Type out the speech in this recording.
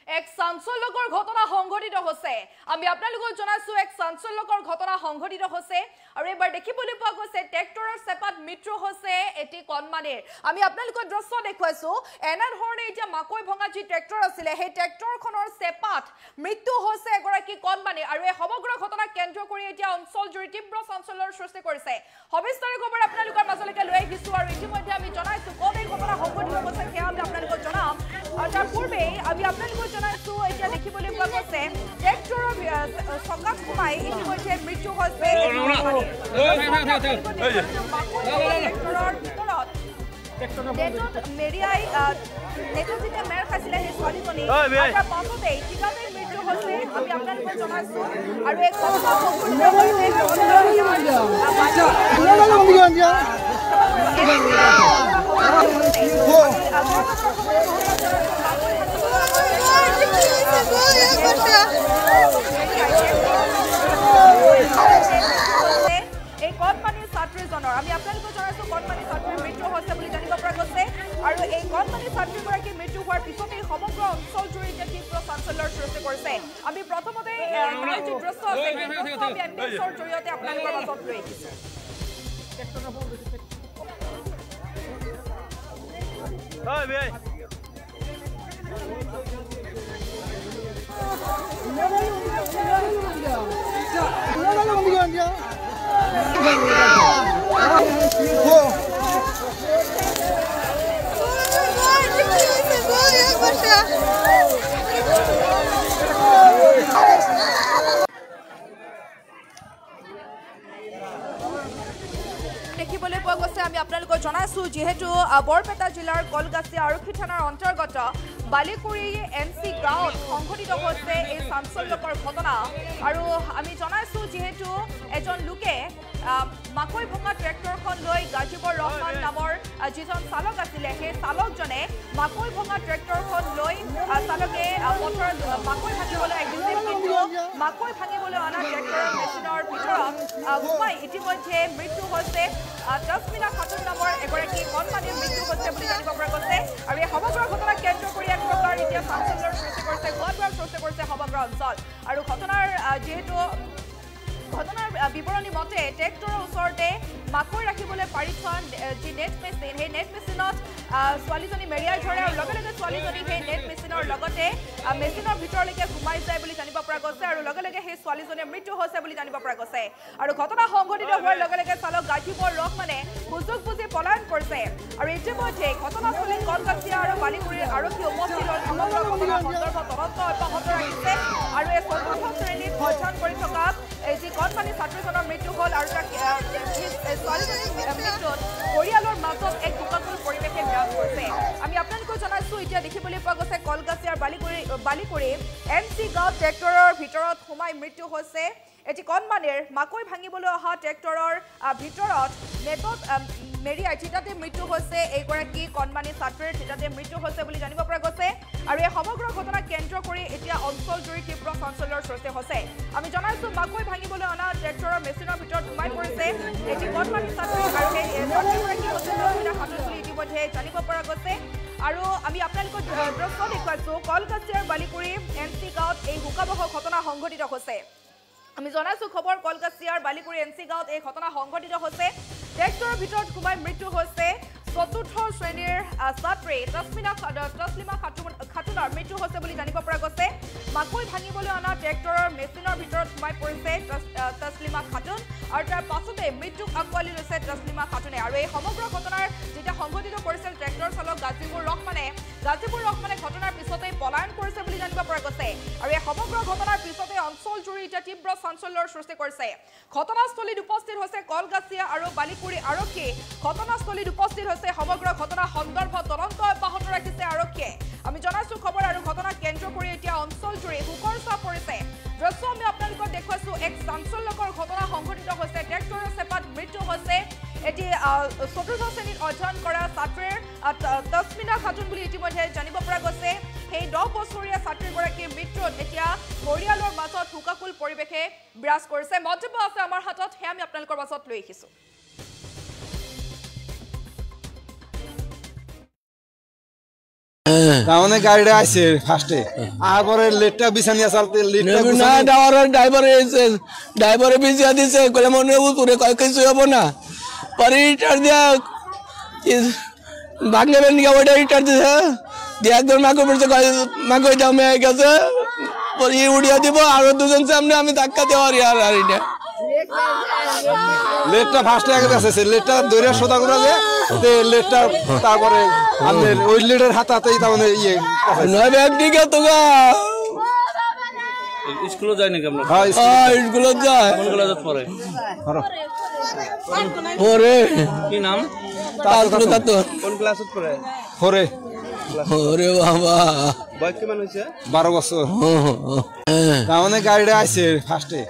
এক চাঞ্চল্যকৰ ঘটনা সংঘটিত হৈছে আমি আপোনালোকক জনাইছো এক চাঞ্চল্যকৰ ঘটনা সংঘটিত হৈছে আৰু এবাৰ দেখিবলৈ পোৱা গৈছে ট্ৰেক্টৰৰ চেপাত মৃত্যু হৈছে এটি কণমানিৰ আমি আপোনালোকক দৃশ্য দেখুৱাইছো এনে ধৰণে এতিয়া মাকৈ ভঙা যি ট্ৰেক্টৰ আছিল সেই ট্ৰেক্টৰখনৰ চেপাত মৃত্যু হৈছে এগৰাকী কণমানিৰ আৰু এই সমগ্ৰ ঘটনা কেন্দ্ৰ কৰি এতিয়া অঞ্চল জুৰি তীব্ৰ চাঞ্চল্যৰ সৃষ্টি কৰিছে সবিস্তাৰ খবৰ আপোনালোকৰ মাজলৈকে লৈ আহিছো আৰু ইতিমধ্যে আমি জনাইছো কোন এই ঘটনা সংঘটিত হৈছে সেয়া আমি আপোনালোকক জনাম আৰু তাৰ পূৰ্বে আমি আপোনালোকক জনাইছো এতিয়া দেখিবলৈ পোৱা গৈছে ট্ৰেক্টৰৰ চকাত সোমাই ইতিমধ্যে মৃত্যু হৈছে মেৰিয়াই নেটত যেতিয়া মেৰ খাইছিলে সেই ছোৱালীজনী তাৰ পাছতে ঠিকাতে মৃত্যু হৈছে আমি আপোনালোকক জনাইছো আৰু এক এই কণমানিৰ ছাত্ৰীজনৰ আমি আপোনালোকক জনাইছো কণমানিৰ ছাত্ৰীৰ মৃত্যু হৈছে বুলি জানিব পৰা গৈছে আৰু এই কণমানিৰ ছাত্ৰীগৰাকী মৃত্যু হোৱাৰ পিছতেই সমগ্ৰ অঞ্চল জুৰি এতিয়া তীব্ৰ চাঞ্চল্যৰ সৃষ্টি কৰিছে আমি প্ৰথমতে তাৰ যি দৃশ্য আছে সেই দৃশ্য আমি এমবিএছৰ জৰিয়তে আপোনালোকৰ মাজত লৈ আহিছো দেখিবলৈ পোৱা গৈছে আমি আপোনালোকক জনাইছো যেহেতু বৰপেটা জিলাৰ কলগাছিয়া আৰক্ষী থানাৰ অন্তৰ্গত বালিকুৰি এনচি গাঁৱত সংঘটিত হৈছে এই চাঞ্চল্যকৰ ঘটনা আৰু আমি জনাইছো যেহেতু এজন লোকে মাকৈ ভঙা ট্ৰেক্টৰখন লৈ গাজিবৰ ৰহমান নামৰ যিজন চালক আছিলে সেই চালকজনে মাকৈ ভঙা ট্ৰেক্টৰখন লৈ চালকে পথৰত মাকৈ ভাঙিবলৈ আহিছিল কিন্তু মাকৈ ভাঙিবলৈ অনা ট্ৰেক্টৰৰ মেচিনৰ ভিতৰত সোমাই ইতিমধ্যে মৃত্যু হৈছে তছমিনা খাতুন নামৰ এগৰাকী কণমানিৰ মৃত্যু হৈছে বুলি জানিব পৰা গৈছে আৰু এই সমগ্ৰ ঘটনা কেন্দ্ৰ কৰি এক প্ৰকাৰ এতিয়া চাঞ্চল্যৰ সৃষ্টি কৰিছে গোৱালপাৰাৰ সৃষ্টি কৰিছে সমগ্ৰ অঞ্চল আৰু ঘটনাৰ যিহেতু ঘটনাৰ বিৱৰণী মতে ট্ৰেক্টৰৰ ওচৰতে মাকৈ ৰাখিবলৈ পাৰি থোৱা যি নেট মেচিন সেই নেট মেচিনত ছোৱালীজনী মেৰিয়াই ধৰে আৰু লগে লগে ছোৱালীজনী সেই নেট মেচিনৰ লগতে মেচিনৰ ভিতৰলৈকে সোমাই যায় বুলি জানিব পৰা গৈছে আৰু লগে লগে সেই ছোৱালীজনীৰ মৃত্যু হৈছে বুলি জানিব পৰা গৈছে আৰু ঘটনা সংঘটিত হোৱাৰ লগে লগে চালক গাজিবৰ ৰহমানে সুযোগ বুজি পলায়ন কৰিছে আৰু ইতিমধ্যে ঘটনাস্থলীত কলগাছিয়া আৰু বালিকুৰিৰ আৰক্ষী উপস্থিত হৈ সমগ্ৰ ঘটনাৰ সন্দৰ্ভত তদন্ত অব্যাহত ৰাখিছে আৰু এই চতুৰ্থ শ্ৰেণীত অধ্যয়ন কৰি থকা যি কণমানি ছাত্ৰীজনৰ মৃত্যু হ'ল আৰু ছোৱালীজনীৰ মৃত্যুত পৰিয়ালৰ মাজত এক শোকাকুল পৰিৱেশে বিৰাজ কৰিছে আমি আপোনালোকক জনাইছো এতিয়া দেখিবলৈ পোৱা গৈছে কলগাছিয়াৰ বালিকুৰি এনচি গাঁৱত ট্ৰেক্টৰৰ ভিতৰত সোমাই মৃত্যু হৈছে এটি কণমানিৰ মাকৈ ভাঙিবলৈ অহা ট্ৰেক্টৰৰ ভিতৰত নেটত মেৰিয়াই থিতাতে মৃত্যু হৈছে এইগৰাকী কণমানি ছাত্ৰীৰ থিতাতে মৃত্যু হৈছে বুলি জানিব পৰা গৈছে আৰু এই সমগ্ৰ ঘটনা কেন্দ্ৰ কৰি এতিয়া অঞ্চল জুৰি তীব্ৰ চাঞ্চল্যৰ সৃষ্টি হৈছে আমি জনাইছো মাকৈ ভাঙিবলৈ অনা ট্ৰেক্টৰৰ মেচিনৰ ভিতৰত সোমাই পৰিছে এটি কণমানি ছাত্ৰী আৰু সেই ছাত্ৰীগৰাকী হৈছে তছমিনা খাতুন বুলি ইতিমধ্যে জানিব পৰা গৈছে আৰু আমি আপোনালোকক দৃশ্য দেখুৱাইছো কলগাছিয়াৰ বালিকুৰি এনচি গাঁৱত এই শোকাবহ ঘটনা সংঘটিত হৈছে আমি জনাইছো খবৰ কলগাছিয়াৰ বালিকুৰি এনচি গাঁৱত এই ঘটনা সংঘটিত হৈছে ট্ৰেক্টৰৰ ভিতৰত সোমাই মৃত্যু হৈছে চতুৰ্থ শ্ৰেণীৰ ছাত্ৰী তছমিনা খাতুনৰ মৃত্যু হৈছে বুলি জানিব পৰা গৈছে মাকৈ ভাঙিবলৈ অনা ট্ৰেক্টৰৰ মেচিনৰ ভিতৰত সোমাই পৰিছে তছলিমা খাতুন আৰু তাৰ পাছতে মৃত্যুক আঁকোৱালি লৈছে তছলিমা খাতুনে আৰু এই সমগ্ৰ ঘটনাৰ যেতিয়া সংঘটিত কৰিছিল ট্ৰেক্টৰ চালক গাজিবুৰ ৰহমানে ঘটনাৰ পিছতেই পলায়ন কৰিছে বুলি জানিব পৰা গৈছে আৰু এই সমগ্ৰ ঘটনাৰ পিছতে অঞ্চল জুৰি এতিয়া তীব্ৰ চাঞ্চল্যৰ সৃষ্টি কৰিছে ঘটনাস্থলীত উপস্থিত হৈছে কলগাছিয়া আৰু বালিকুৰি আৰক্ষী ঘটনাস্থলীত উপস্থিত হৈছে সমগ্ৰ ঘটনা সন্দৰ্ভত তদন্ত অব্যাহত ৰাখিছে আৰক্ষীয়ে আমি জনাইছো খবৰ আৰু ঘটনা কেন্দ্ৰ কৰি এতিয়া অঞ্চল জুৰি শোকৰ ছাঁ পৰিছে দৃশ্য আমি আপোনালোকক দেখুৱাইছো এক চাঞ্চল্যকৰ ঘটনা সংঘটিত হৈছে ট্ৰেক্টৰৰ চেপাত মৃত্যু হৈছে এটি চতুৰ্থ শ্ৰেণীত অধ্যয়ন কৰা ছাত্ৰীৰ তছমিনা খাতুন বুলি ইতিমধ্যে জানিব পৰা গৈছে সেই 10 বছৰীয়া ছাত্ৰীগৰাকীৰ মৃত্যুত এতিয়া পৰিয়ালৰ মাজত শোকাকুল পৰিৱেশে বিৰাজ কৰিছে মন্তব্য আছে আমাৰ হাতত সেয়া আমি আপোনালোকৰ মাজত লৈ আহিছো তাহলে গাড়িটা আছে ফার্স্টে আর পরে লেটটা বিছানিয়া চালতে লেটটা না ড্রাইভারে বিছিয়ে দিছে কলে মনে উপরে কয় কিছু হবো না পরে রিটার দিয়া ভাগলে নিয়ে ওইটা রিটার দিছে দিয়ে একদম মাকে পড়ছে মাকে জামে গেছে পরে উড়িয়ে দিব আরো দুজন সামনে আমি ধাক্কা দেওয়ার আর এটা লেটটা ফার্স্টে আগে আছে লেটটা দইরা সোদা করে দে তে লেটটা তারপরে আমাদের ওই লেটের হাতাতেই তাহলে ইয়ে নয় ব্যাগ দিকে তোগা স্কুলে যায় নাকি আপনারা? হ্যাঁ স্কুলে যায় কোন ক্লাসে পড়ে? ওরে কি নাম? কোন ক্লাসে পড়ে? হরে ওরে বাবা বয়স কেমন হয়েছে? 12 বছর তাহলে গাড়িটা আছে ফার্স্টে